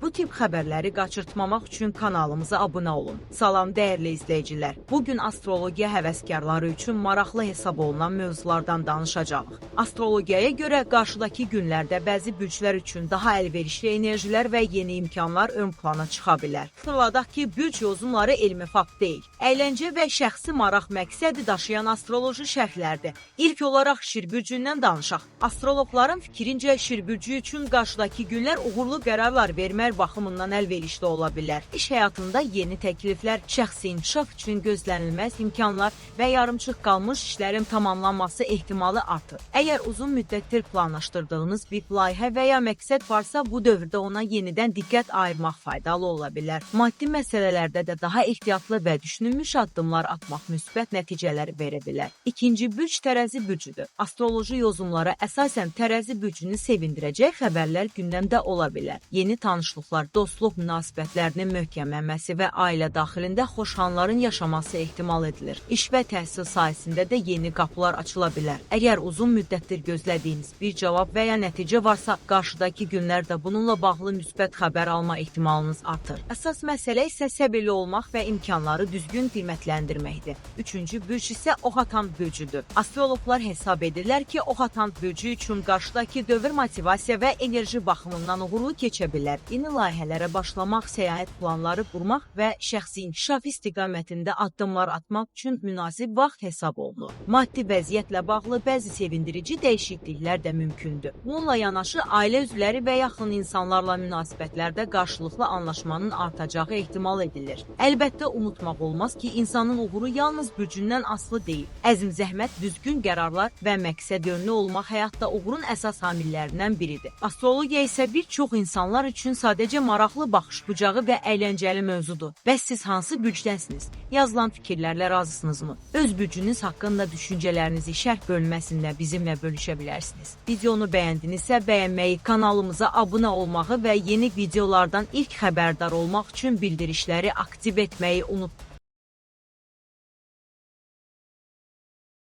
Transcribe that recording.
Bu tip xəbərləri qaçırtmamaq üçün kanalımıza abunə olun. Salam dəyərli izləyicilər. Bugün astrologiya həvəskarları üçün maraqlı hesab olunan mövzulardan danışacağıq. Astrologiyaya görə qarşıdakı günlərdə bəzi bürclər üçün daha əlverişli enerjilər və yeni imkanlar ön plana çıxa bilər. Xatırladaq ki, bürc yozumları elmi fakt deyil. Əyləncə və şəxsi maraq məqsədi daşıyan astroloji şərhlərdir. İlk olaraq Şir bürcündən danışaq. Astrologların fikrincə Şir bürcü üçün qarşıdakı günlər uğurlu qərarlar vermək baxımından əlverişli ola bilər. İş həyatında yeni təkliflər, şəxsi inkişaf üçün gözlənilməz imkanlar və yarımçıq qalmış işlərin tamamlanması ehtimalı artır. Əgər uzun müddətdir planlaşdırdığınız bir layihə və ya məqsəd varsa, bu dövrdə ona yenidən diqqət ayırmaq faydalı ola bilər. Maddi məsələlərdə də daha ehtiyatlı və düşünülmüş addımlar atmaq müsbət nəticələr verə bilər. İkinci bürc tərəzi bürcüdür. Astroloji yozumlara əsasən tərəzi bürcünü sevindirəcək xəbərlər gündəmdə ola bilər. Yeni tanışlıqlar, dostluq münasibətlərinin möhkəmlənməsi və ailə daxilində xoşhalların yaşaması ehtimal edilir. İş və təhsil sahəsində də yeni qapılar açıla bilər. Əgər uzun müddətdir gözlədiyiniz bir cavab və ya nəticə varsa, qarşıdakı günlərdə bununla bağlı müsbət xəbər alma ehtimalınız artır. Əsas məsələ isə səbirli olmaq və imkanları düzgün qiymətləndirməkdir. Üçüncü bürc isə Oxatan bürcüdür. Astrologlar hesab edirlər ki, Oxatan bürcü üçün qarşıdakı dövr motivasiya və enerji baxımından uğurlu keçə bilər. Yeni layihələrə başlamaq, səyahət planları qurmaq və şəxsi inkişaf istiqamətində addımlar atmaq üçün münasib vaxt hesab olunur. Maddi vəziyyətlə bağlı bəzi sevindirici dəyişikliklər də mümkündür. Bununla yanaşı, ailə üzvləri və yaxın insanlarla münasibətlərdə qarşılıqlı anlaşmanın artacağı ehtimal edilir. Əlbəttə, unutmaq olmaz ki, insanın uğuru yalnız bürcündən asılı deyil. Əzm, zəhmət, düzgün qərarlar və məqsəd yönlü olmaq həyatda uğurun əsas amillərindən biridir. Astrologiya isə bir çox insanlar üçün sadəcə maraqlı baxış bucağı və əyləncəli mövzudur. Bəs siz hansı bürcdənsiniz? Yazılan fikirlərlə razısınızmı? Öz bürcünüz haqqında düşüncələrinizi şərh bölməsində bizimlə bölüşə bilərsiniz. Videonu bəyəndinizsə bəyənməyi, kanalımıza abunə olmağı və yeni videolardan ilk xəbərdar olmaq üçün bildirişləri aktiv etməyi unutmayın.